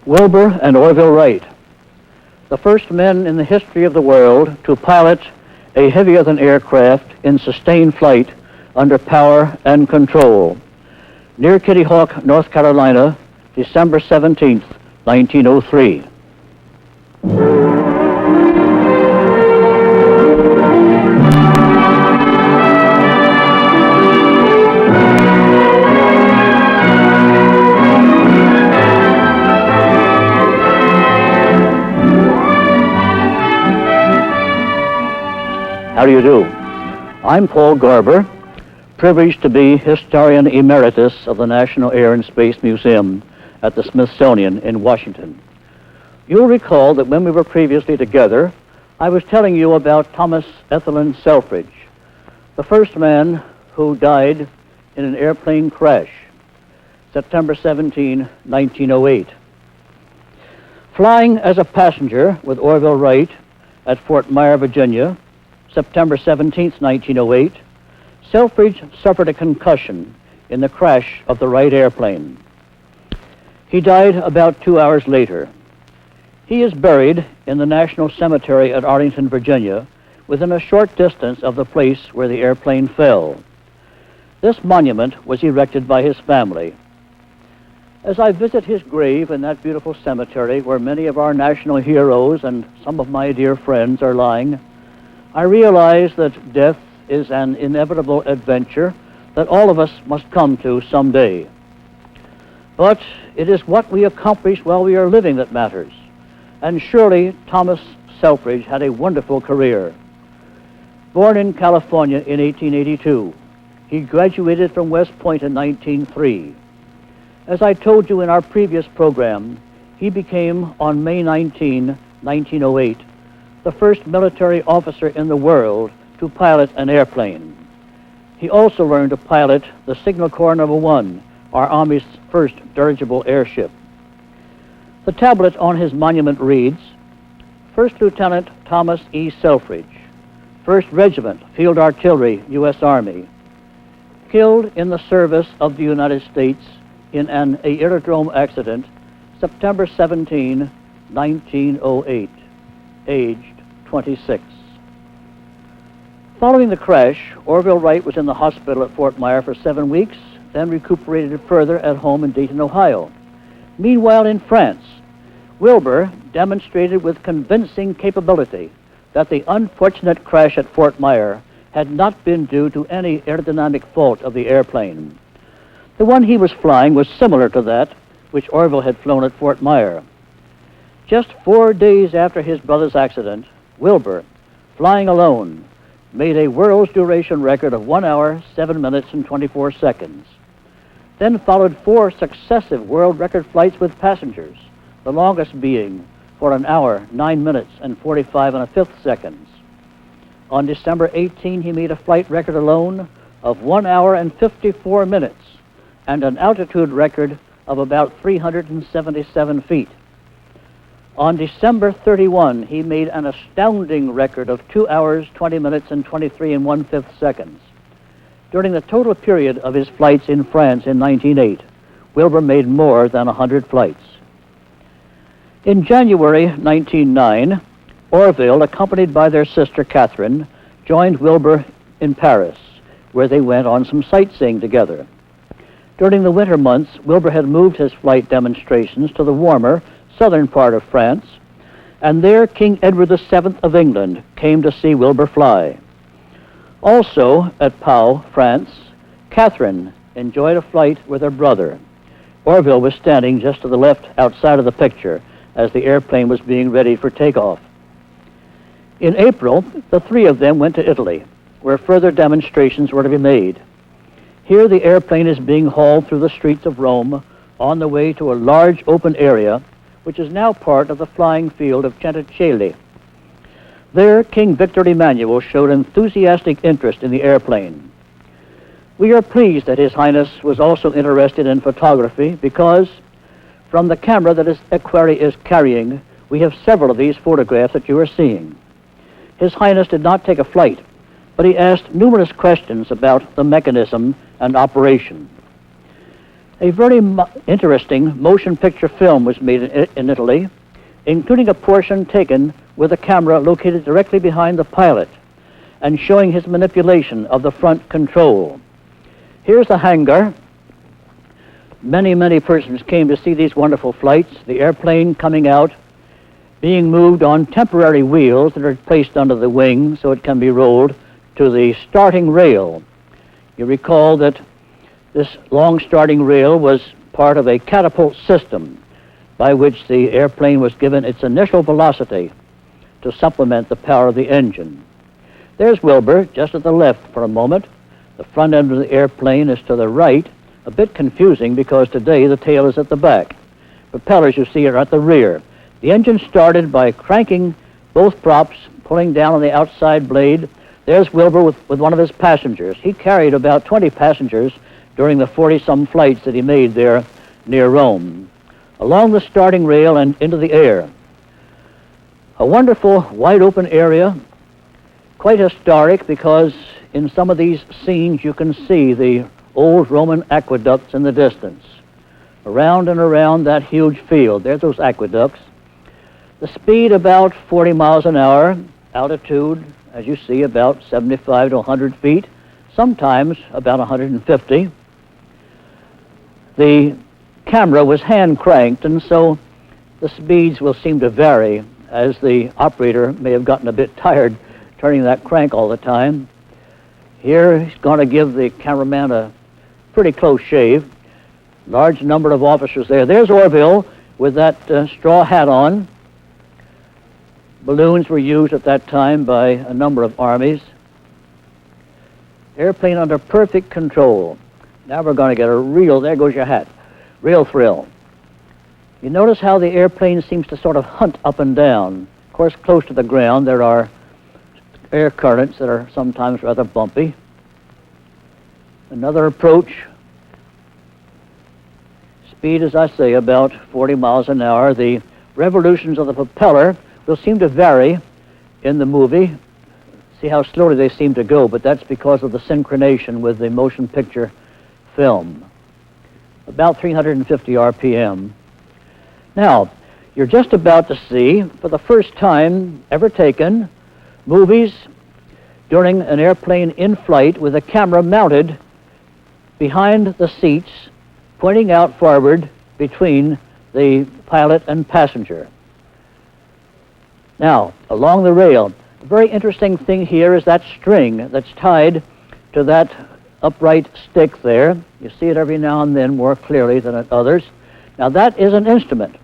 Wilbur and Orville Wright, the first men in the history of the world to pilot a heavier-than aircraft in sustained flight under power and control. Near Kitty Hawk, North Carolina, December 17th, 1903. How do you do? I'm Paul Garber, privileged to be Historian Emeritus of the National Air and Space Museum at the Smithsonian in Washington. You'll recall that when we were previously together, I was telling you about Thomas Ethelyn Selfridge, the first man who died in an airplane crash, September 17, 1908. Flying as a passenger with Orville Wright at Fort Myer, Virginia, September 17, 1908, Selfridge suffered a concussion in the crash of the Wright airplane. He died about 2 hours later. He is buried in the National Cemetery at Arlington, Virginia, within a short distance of the place where the airplane fell. This monument was erected by his family. As I visit his grave in that beautiful cemetery where many of our national heroes and some of my dear friends are lying, I realize that death is an inevitable adventure that all of us must come to someday. But it is what we accomplish while we are living that matters. And surely Thomas Selfridge had a wonderful career. Born in California in 1882, he graduated from West Point in 1903. As I told you in our previous program, he became, on May 19, 1908, the first military officer in the world to pilot an airplane. He also learned to pilot the Signal Corps No. 1, our Army's first dirigible airship. The tablet on his monument reads, First Lieutenant Thomas E. Selfridge, 1st Regiment, Field Artillery, U.S. Army, killed in the service of the United States in an aerodrome accident, September 17, 1908, aged 26. Following the crash, Orville Wright was in the hospital at Fort Myer for 7 weeks, then recuperated further at home in Dayton, Ohio. Meanwhile, in France, Wilbur demonstrated with convincing capability that the unfortunate crash at Fort Myer had not been due to any aerodynamic fault of the airplane. The one he was flying was similar to that which Orville had flown at Fort Myer. Just 4 days after his brother's accident, Wilbur, flying alone, made a world's duration record of 1 hour, 7 minutes, and 24 seconds. Then followed 4 successive world record flights with passengers, the longest being for 1 hour, 9 minutes, and 45 1/5 seconds. On December 18, he made a flight record alone of 1 hour and 54 minutes and an altitude record of about 377 feet. On December 31, he made an astounding record of 2 hours, 20 minutes, and 23 1/5 seconds. During the total period of his flights in France in 1908, Wilbur made more than 100 flights. In January 1909, Orville, accompanied by their sister Catherine, joined Wilbur in Paris, where they went on some sightseeing together. During the winter months, Wilbur had moved his flight demonstrations to the warmer southern part of France, and there King Edward VII of England came to see Wilbur fly. Also at Pau, France, Catherine enjoyed a flight with her brother. Orville was standing just to the left outside of the picture as the airplane was being ready for takeoff. In April, the 3 of them went to Italy, where further demonstrations were to be made. Here the airplane is being hauled through the streets of Rome on the way to a large open area which is now part of the flying field of Centocelle. There, King Victor Emmanuel showed enthusiastic interest in the airplane. We are pleased that His Highness was also interested in photography because, from the camera that his equerry is carrying, we have several of these photographs that you are seeing. His Highness did not take a flight, but he asked numerous questions about the mechanism and operation. A very interesting motion picture film was made in Italy, including a portion taken with a camera located directly behind the pilot and showing his manipulation of the front control. Here's the hangar. Many, many persons came to see these wonderful flights, the airplane coming out, being moved on temporary wheels that are placed under the wing so it can be rolled to the starting rail. You recall that this long starting rail was part of a catapult system by which the airplane was given its initial velocity to supplement the power of the engine. There's Wilbur, just at the left for a moment. The front end of the airplane is to the right, a bit confusing because today the tail is at the back. Propellers, you see, are at the rear. The engine started by cranking both props, pulling down on the outside blade. There's Wilbur with one of his passengers. He carried about 20 passengers during the 40-some flights that he made there near Rome, along the starting rail and into the air. A wonderful wide-open area, quite historic because in some of these scenes you can see the old Roman aqueducts in the distance. Around and around that huge field, there's those aqueducts. The speed about 40 miles an hour, altitude, as you see, about 75 to 100 feet, sometimes about 150. The camera was hand cranked, and so the speeds will seem to vary as the operator may have gotten a bit tired turning that crank all the time. Here he's going to give the cameraman a pretty close shave. Large number of officers there. There's Orville with that straw hat on. Balloons were used at that time by a number of armies. Airplane under perfect control. Now we're going to get a real, there goes your hat, real thrill. You notice how the airplane seems to sort of hunt up and down. Of course, close to the ground there are air currents that are sometimes rather bumpy. Another approach. Speed, as I say, about 40 miles an hour. The revolutions of the propeller will seem to vary in the movie. See how slowly they seem to go, but that's because of the synchronization with the motion picture film. About 350 RPM. Now, you're just about to see, for the first time ever taken, movies during an airplane in flight with a camera mounted behind the seats, pointing out forward between the pilot and passenger. Now, along the rail, a very interesting thing here is that string that's tied to that upright stick there. You see it every now and then more clearly than at others. Now, that is an instrument.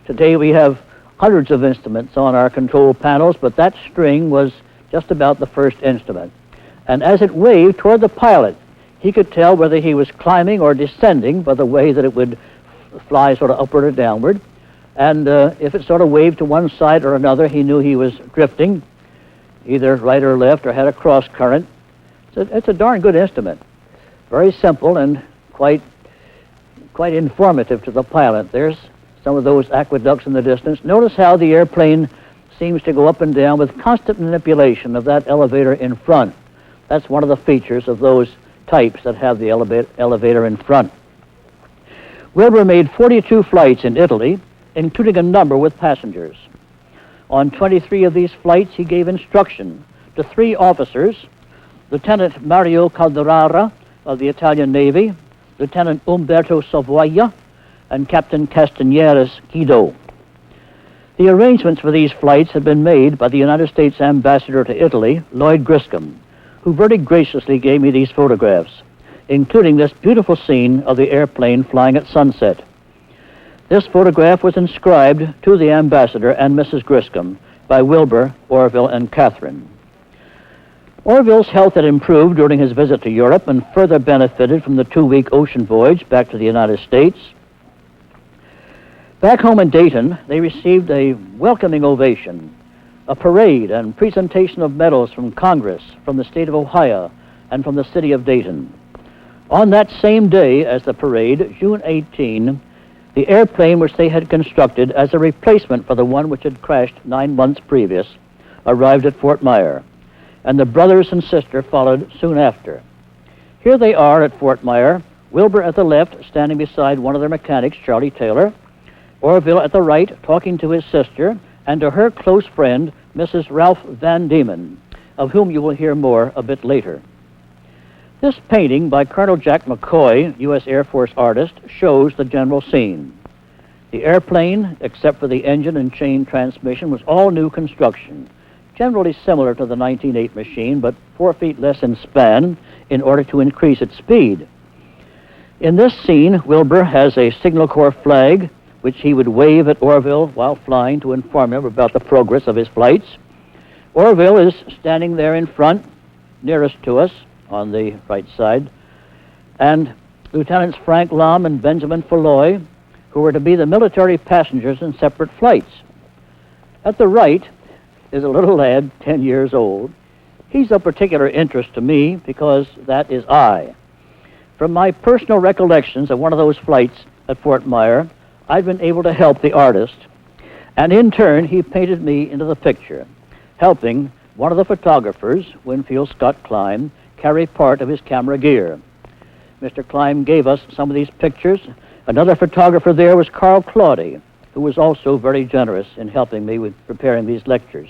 Today we have hundreds of instruments on our control panels, but that string was just about the first instrument. And as it waved toward the pilot, he could tell whether he was climbing or descending by the way that it would fly sort of upward or downward. And if it sort of waved to one side or another, he knew he was drifting, either right or left, or had a cross current. So it's a darn good instrument. Very simple and quite informative to the pilot. There's some of those aqueducts in the distance. Notice how the airplane seems to go up and down with constant manipulation of that elevator in front. That's one of the features of those types that have the elevator in front. Wilbur made 42 flights in Italy, including a number with passengers. On 23 of these flights, he gave instruction to 3 officers, Lieutenant Mario Calderara of the Italian Navy, Lieutenant Umberto Savoia, and Captain Castañeras Guido. The arrangements for these flights had been made by the United States Ambassador to Italy, Lloyd Griscom, who very graciously gave me these photographs, including this beautiful scene of the airplane flying at sunset. This photograph was inscribed to the ambassador and Mrs. Griscom by Wilbur, Orville, and Catherine. Orville's health had improved during his visit to Europe and further benefited from the 2-week ocean voyage back to the United States. Back home in Dayton, they received a welcoming ovation, a parade and presentation of medals from Congress, from the state of Ohio, and from the city of Dayton. On that same day as the parade, June 18, the airplane which they had constructed as a replacement for the one which had crashed 9 months previous arrived at Fort Myer, and the brothers and sister followed soon after. Here they are at Fort Myer, Wilbur at the left, standing beside one of their mechanics, Charlie Taylor. Orville at the right, talking to his sister, and to her close friend, Mrs. Ralph Van Diemen, of whom you will hear more a bit later. This painting by Colonel Jack McCoy, U.S. Air Force artist, shows the general scene. The airplane, except for the engine and chain transmission, was all new construction, generally similar to the 1908 machine, but 4 feet less in span in order to increase its speed. In this scene, Wilbur has a Signal Corps flag, which he would wave at Orville while flying to inform him about the progress of his flights. Orville is standing there in front, nearest to us, on the right side, and Lieutenants Frank Lom and Benjamin Falloy, who were to be the military passengers in separate flights. At the right is a little lad, 10 years old. He's of particular interest to me because that is I. From my personal recollections of one of those flights at Fort Myer, I'd been able to help the artist, and in turn he painted me into the picture, helping one of the photographers, Winfield Scott Klein, carry part of his camera gear. Mr. Klein gave us some of these pictures. Another photographer there was Carl Claudy, who was also very generous in helping me with preparing these lectures.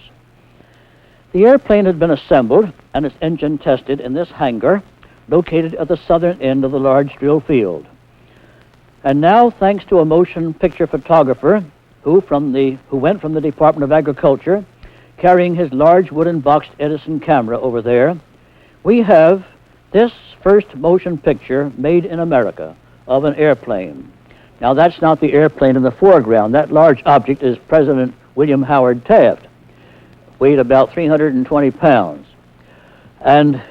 The airplane had been assembled and its engine tested in this hangar located at the southern end of the large drill field. And now, thanks to a motion picture photographer who went from the Department of Agriculture, carrying his large wooden boxed Edison camera over there, we have this first motion picture made in America of an airplane. Now, that's not the airplane in the foreground. That large object is President William Howard Taft, weighed about 320 pounds. And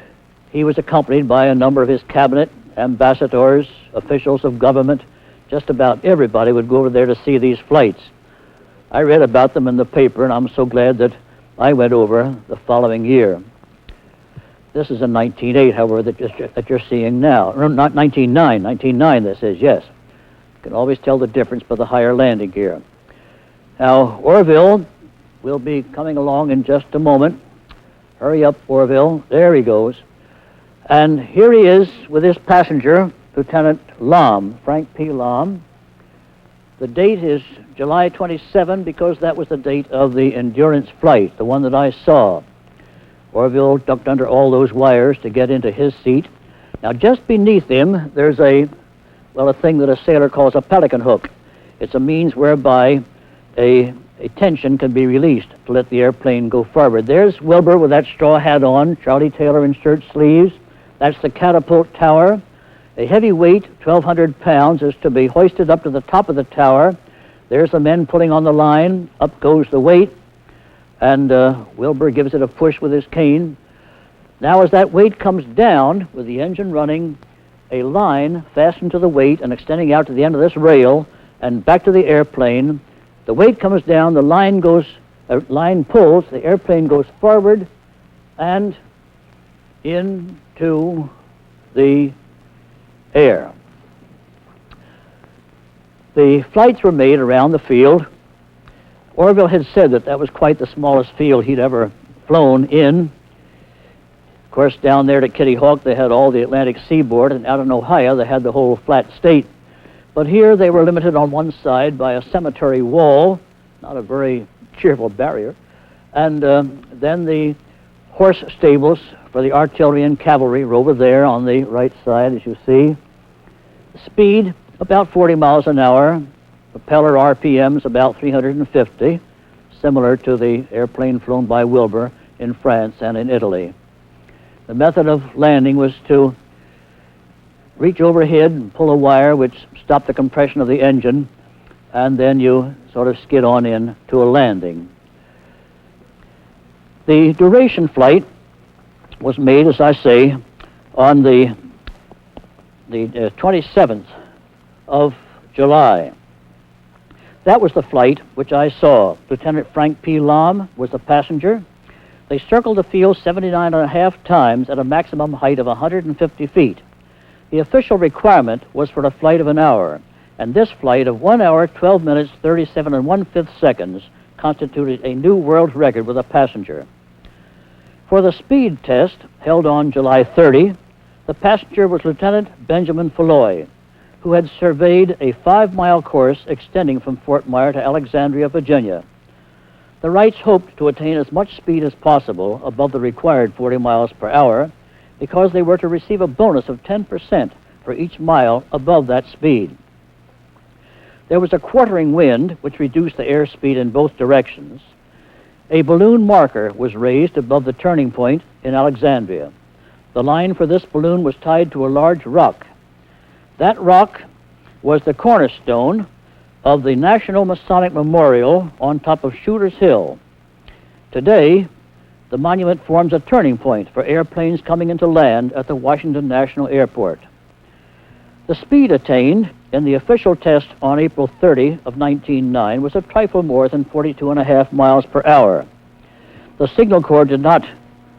he was accompanied by a number of his cabinet, ambassadors, officials of government. Just about everybody would go over there to see these flights. I read about them in the paper, and I'm so glad that I went over the following year. This is in 1908, however, that you're seeing now. Or not 1909, 1909 this is, yes. You can always tell the difference by the higher landing gear. Now, Orville will be coming along in just a moment. Hurry up, Orville. There he goes. And here he is with his passenger, Lieutenant Lom, Frank P. Lom. The date is July 27 because that was the date of the Endurance flight, the one that I saw. Orville ducked under all those wires to get into his seat. Now, just beneath him, there's a thing that a sailor calls a pelican hook. It's a means whereby a tension can be released to let the airplane go forward. There's Wilbur with that straw hat on, Charlie Taylor in shirt sleeves. That's the catapult tower. A heavy weight, 1,200 pounds, is to be hoisted up to the top of the tower. There's the men pulling on the line. Up goes the weight. And Wilbur gives it a push with his cane. Now, as that weight comes down, with the engine running, a line fastened to the weight and extending out to the end of this rail and back to the airplane. The weight comes down, the line pulls, the airplane goes forward and into the air. The flights were made around the field. Orville had said that was quite the smallest field he'd ever flown in. Of course, down there at Kitty Hawk, they had all the Atlantic seaboard, and out in Ohio, they had the whole flat state. But here, they were limited on one side by a cemetery wall, not a very cheerful barrier, and then the horse stables for the artillery and cavalry were over there on the right side, as you see. Speed, about 40 miles an hour. Propeller RPMs about 350, similar to the airplane flown by Wilbur in France and in Italy. The method of landing was to reach overhead and pull a wire which stopped the compression of the engine, and then you sort of skid on in to a landing. The duration flight was made, as I say, on the 27th of July. That was the flight which I saw. Lieutenant Frank P. Lom was the passenger. They circled the field 79.5 times at a maximum height of 150 feet. The official requirement was for a flight of an hour, and this flight of 1 hour, 12 minutes, 37 1/5 seconds constituted a new world record with a passenger. For the speed test, held on July 30, The passenger was Lieutenant Benjamin Falloy, who had surveyed a 5-mile course extending from Fort Myer to Alexandria, Virginia. The Wrights hoped to attain as much speed as possible above the required 40 miles per hour because they were to receive a bonus of 10% for each mile above that speed. There was a quartering wind, which reduced the airspeed in both directions. A balloon marker was raised above the turning point in Alexandria. The line for this balloon was tied to a large rock. That rock was the cornerstone of the National Masonic Memorial on top of Shooter's Hill. Today, the monument forms a turning point for airplanes coming into land at the Washington National Airport. The speed attained in the official test on April 30 of 1909 was a trifle more than 42.5 miles per hour. The Signal Corps did not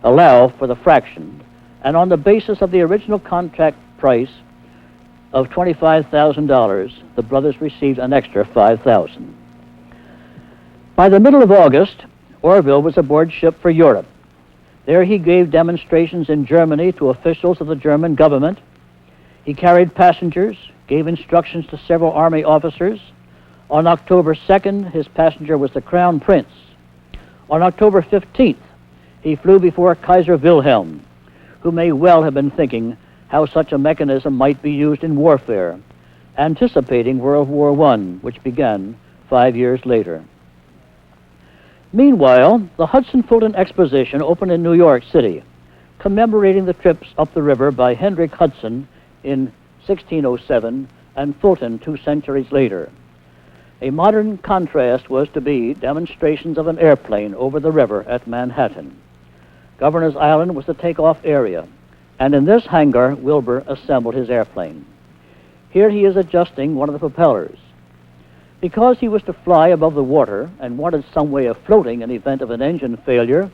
allow for the fraction, and on the basis of the original contract price of $25,000, the brothers received an extra $5,000. By the middle of August, Orville was aboard ship for Europe. There he gave demonstrations in Germany to officials of the German government. He carried passengers, gave instructions to several Army officers. On October 2nd, his passenger was the Crown Prince. On October 15th, he flew before Kaiser Wilhelm, who may well have been thinking how such a mechanism might be used in warfare, anticipating World War I, which began 5 years later. Meanwhile, the Hudson-Fulton Exposition opened in New York City, commemorating the trips up the river by Hendrik Hudson in 1607 and Fulton 2 centuries later. A modern contrast was to be demonstrations of an airplane over the river at Manhattan. Governor's Island was the takeoff area, and in this hangar, Wilbur assembled his airplane. Here he is adjusting one of the propellers. Because he was to fly above the water and wanted some way of floating in event of an engine failure,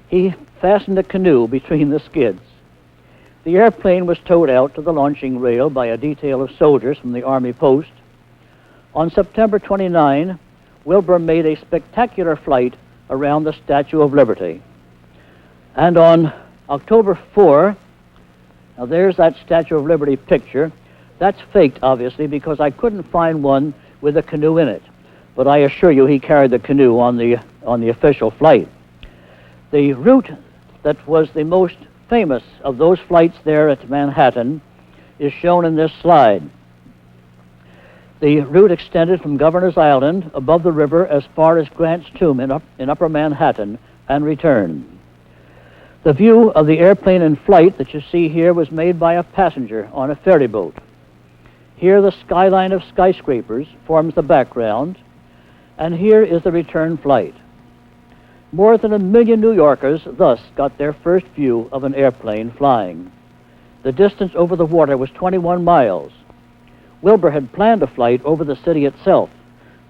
he fastened a canoe between the skids. The airplane was towed out to the launching rail by a detail of soldiers from the Army post. On September 29, Wilbur made a spectacular flight around the Statue of Liberty. And on October 4, now there's that Statue of Liberty picture. That's faked, obviously, because I couldn't find one with a canoe in it. But I assure you he carried the canoe on the official flight. The route that was the most famous of those flights there at Manhattan is shown in this slide. The route extended from Governor's Island above the river as far as Grant's Tomb in Upper Manhattan and returned. The view of the airplane in flight that you see here was made by a passenger on a ferry boat. Here the skyline of skyscrapers forms the background, and here is the return flight. More than 1 million New Yorkers thus got their first view of an airplane flying. The distance over the water was 21 miles. Wilbur had planned a flight over the city itself,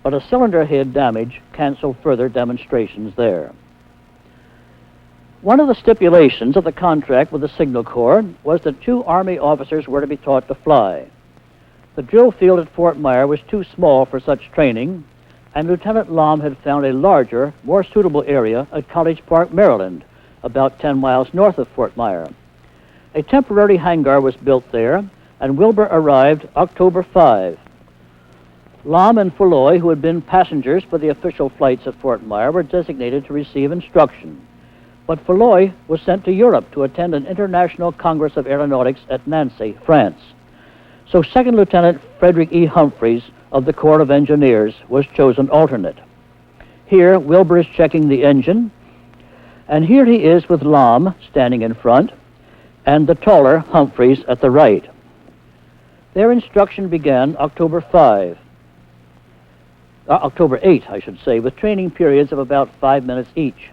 but a cylinder head damage canceled further demonstrations there. One of the stipulations of the contract with the Signal Corps was that 2 Army officers were to be taught to fly. The drill field at Fort Myer was too small for such training, and Lieutenant Lom had found a larger, more suitable area at College Park, Maryland, about 10 miles north of Fort Myer. A temporary hangar was built there, and Wilbur arrived October 5. Lom and Falloy, who had been passengers for the official flights at Fort Myer, were designated to receive instruction. But Falloy was sent to Europe to attend an international Congress of Aeronautics at Nancy, France. So Second Lieutenant Frederick E. Humphreys of the Corps of Engineers was chosen alternate. Here, Wilbur is checking the engine, and here he is with Lom standing in front, and the taller Humphreys at the right. Their instruction began October 8, I should say, with training periods of about 5 minutes each.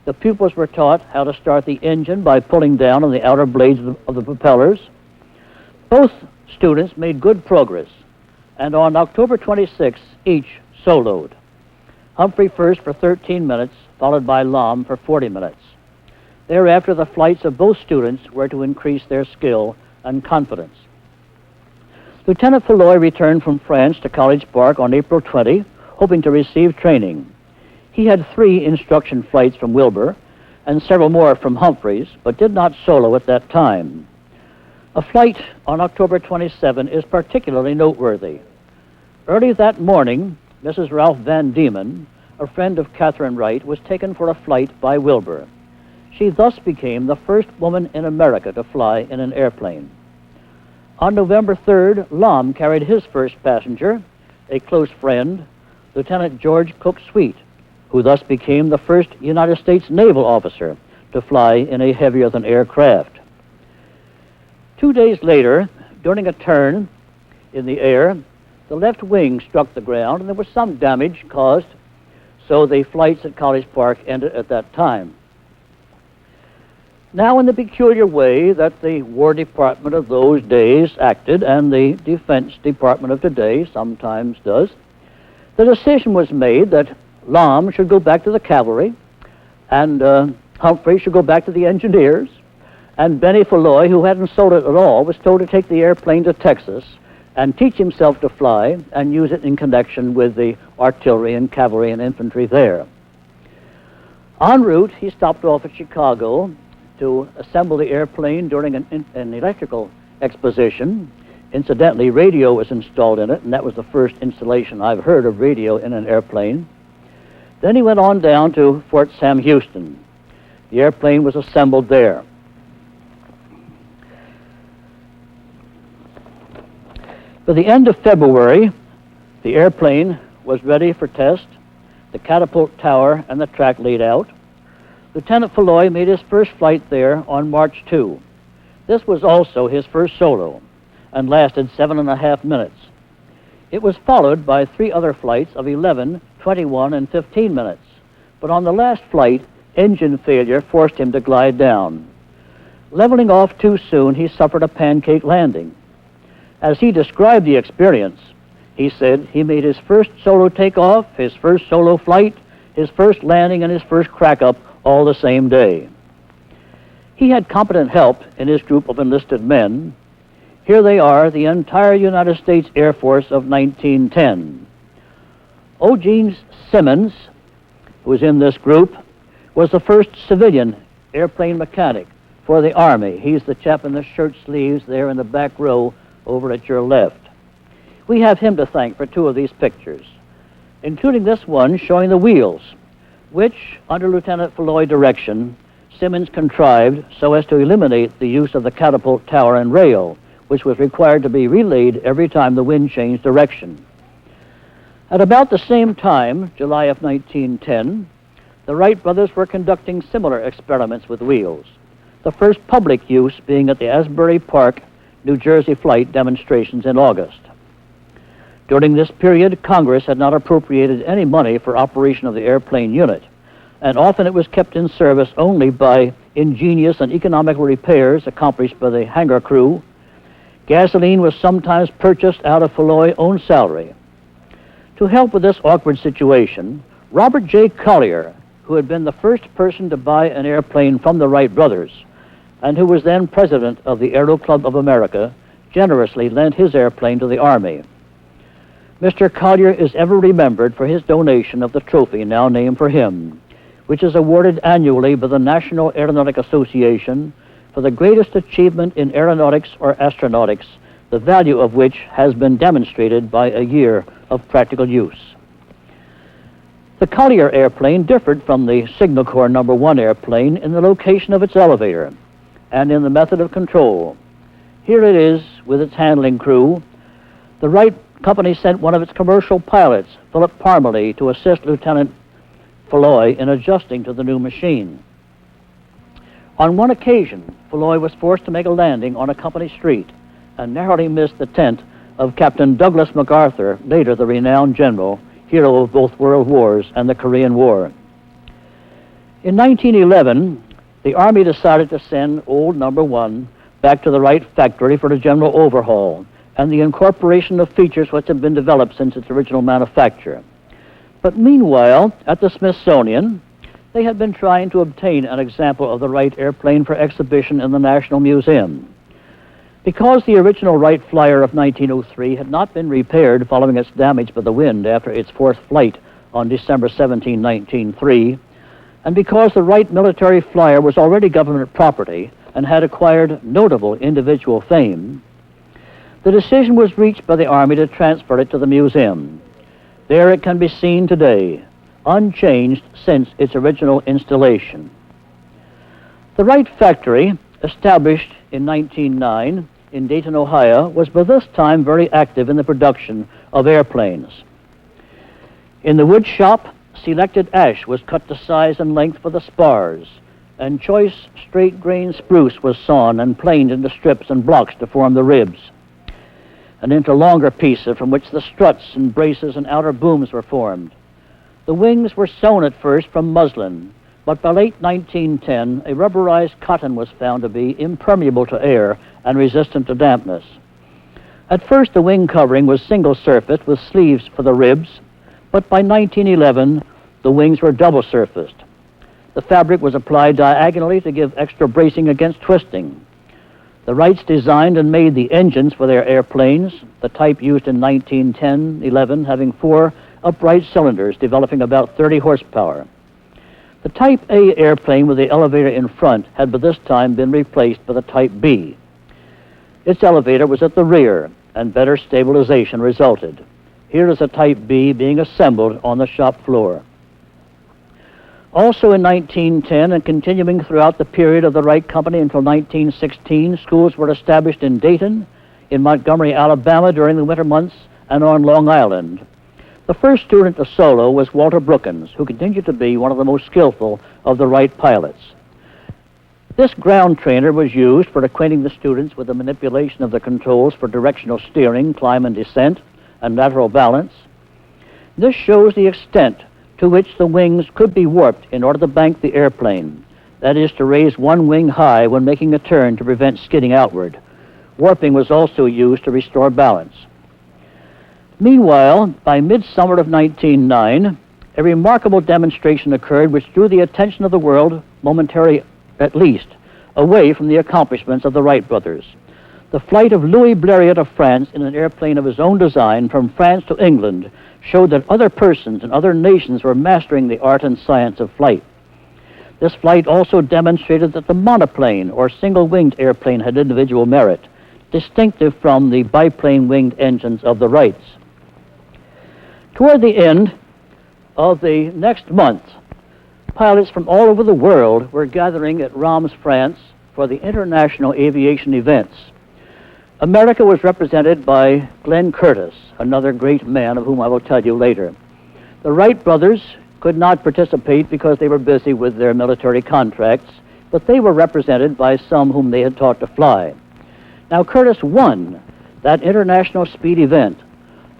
The pupils were taught how to start the engine by pulling down on the outer blades of the propellers. Both students made good progress, and on October 26, each soloed. Humphrey first for 13 minutes, followed by Lom for 40 minutes. Thereafter, the flights of both students were to increase their skill and confidence. Lieutenant Falloy returned from France to College Park on April 20, hoping to receive training. He had 3 instruction flights from Wilbur and several more from Humphreys, but did not solo at that time. A flight on October 27 is particularly noteworthy. Early that morning, Mrs. Ralph Van Diemen, a friend of Catherine Wright, was taken for a flight by Wilbur. She thus became the first woman in America to fly in an airplane. On November 3rd, Lom carried his first passenger, a close friend, Lieutenant George Cook Sweet, who thus became the first United States naval officer to fly in a heavier-than-air craft. 2 days later, during a turn in the air, the left wing struck the ground and there was some damage caused, so the flights at College Park ended at that time. Now, in the peculiar way that the War Department of those days acted, and the Defense Department of today sometimes does, the decision was made that Lom should go back to the cavalry, and Humphrey should go back to the engineers, and Benny Falloy, who hadn't sold it at all, was told to take the airplane to Texas and teach himself to fly and use it in connection with the artillery and cavalry and infantry there. En route, he stopped off at Chicago to assemble the airplane during an electrical exposition. Incidentally, radio was installed in it, and that was the first installation I've heard of radio in an airplane. Then he went on down to Fort Sam Houston. The airplane was assembled there. By the end of February, the airplane was ready for test, the catapult tower and the track laid out. Lieutenant Falloy made his first flight there on March 2. This was also his first solo and lasted 7.5 minutes. It was followed by 3 other flights of 11, 21, and 15 minutes. But on the last flight, engine failure forced him to glide down. Leveling off too soon, he suffered a pancake landing. As he described the experience, he said he made his first solo takeoff, his first solo flight, his first landing, and his first crack-up all the same day. He had competent help in his group of enlisted men. Here they are, the entire United States Air Force of 1910. Eugene Simmons, who was in this group, was the first civilian airplane mechanic for the Army. He's the chap in the shirt sleeves there in the back row over at your left. We have him to thank for 2 of these pictures, including this one showing the wheels, which, under Lieutenant Falloy direction, Simmons contrived so as to eliminate the use of the catapult tower and rail, which was required to be relayed every time the wind changed direction. At about the same time, July of 1910, the Wright brothers were conducting similar experiments with wheels, the first public use being at the Asbury Park, New Jersey flight demonstrations in August. During this period, Congress had not appropriated any money for operation of the airplane unit, and often it was kept in service only by ingenious and economical repairs accomplished by the hangar crew. Gasoline was sometimes purchased out of Falloy's own salary. To help with this awkward situation, Robert J. Collier, who had been the first person to buy an airplane from the Wright brothers, and who was then president of the Aero Club of America, generously lent his airplane to the Army. Mr. Collier is ever remembered for his donation of the trophy now named for him, which is awarded annually by the National Aeronautic Association for the greatest achievement in aeronautics or astronautics, the value of which has been demonstrated by a year of practical use. The Collier airplane differed from the Signal Corps No. 1 airplane in the location of its elevator and in the method of control. Here it is with its handling crew. The Wright Company sent one of its commercial pilots, Philip Parmalee, to assist Lieutenant Falloy in adjusting to the new machine. On one occasion, Falloy was forced to make a landing on a company street and narrowly missed the tent of Captain Douglas MacArthur, later the renowned general, hero of both World Wars and the Korean War. In 1911, the Army decided to send old No. 1 back to the Wright factory for a general overhaul and the incorporation of features which had been developed since its original manufacture. But meanwhile, at the Smithsonian, they had been trying to obtain an example of the Wright airplane for exhibition in the National Museum. Because the original Wright Flyer of 1903 had not been repaired following its damage by the wind after its 4th flight on December 17, 1903, and because the Wright military flyer was already government property, and had acquired notable individual fame, the decision was reached by the Army to transfer it to the museum. There it can be seen today, unchanged since its original installation. The Wright factory, established in 1909 in Dayton, Ohio, was by this time very active in the production of airplanes. In the wood shop, selected ash was cut to size and length for the spars, and choice straight-grain spruce was sawn and planed into strips and blocks to form the ribs, and into longer pieces from which the struts and braces and outer booms were formed. The wings were sewn at first from muslin, but by late 1910, a rubberized cotton was found to be impermeable to air and resistant to dampness. At first, the wing covering was single-surfaced with sleeves for the ribs, but by 1911, the wings were double-surfaced. The fabric was applied diagonally to give extra bracing against twisting. The Wrights designed and made the engines for their airplanes, the type used in 1910-11 having 4 upright cylinders developing about 30 horsepower. The Type A airplane with the elevator in front had by this time been replaced by the Type B. Its elevator was at the rear, and better stabilization resulted. Here is a Type B being assembled on the shop floor. Also in 1910 and continuing throughout the period of the Wright Company until 1916, schools were established in Dayton, in Montgomery, Alabama during the winter months, and on Long Island. The first student to solo was Walter Brookins, who continued to be one of the most skillful of the Wright pilots. This ground trainer was used for acquainting the students with the manipulation of the controls for directional steering, climb and descent, and lateral balance. This shows the extent to which the wings could be warped in order to bank the airplane, that is, to raise one wing high when making a turn to prevent skidding outward. Warping was also used to restore balance. Meanwhile, by midsummer of 1909, a remarkable demonstration occurred which drew the attention of the world, momentary at least, away from the accomplishments of the Wright brothers. The flight of Louis Blériot of France in an airplane of his own design from France to England showed that other persons and other nations were mastering the art and science of flight. This flight also demonstrated that the monoplane or single-winged airplane had individual merit, distinctive from the biplane-winged engines of the Wrights. Toward the end of the next month, pilots from all over the world were gathering at Reims, France, for the international aviation events. America was represented by Glenn Curtiss, another great man of whom I will tell you later. The Wright brothers could not participate because they were busy with their military contracts, but they were represented by some whom they had taught to fly. Now, Curtiss won that international speed event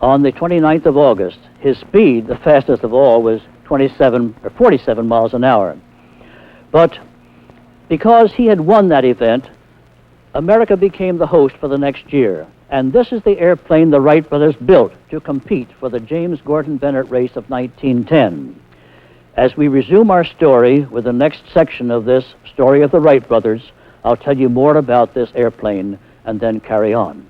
on the 29th of August. His speed, the fastest of all, was 47 miles an hour. But because he had won that event, America became the host for the next year. And this is the airplane the Wright brothers built to compete for the James Gordon Bennett race of 1910. As we resume our story with the next section of this story of the Wright brothers, I'll tell you more about this airplane and then carry on.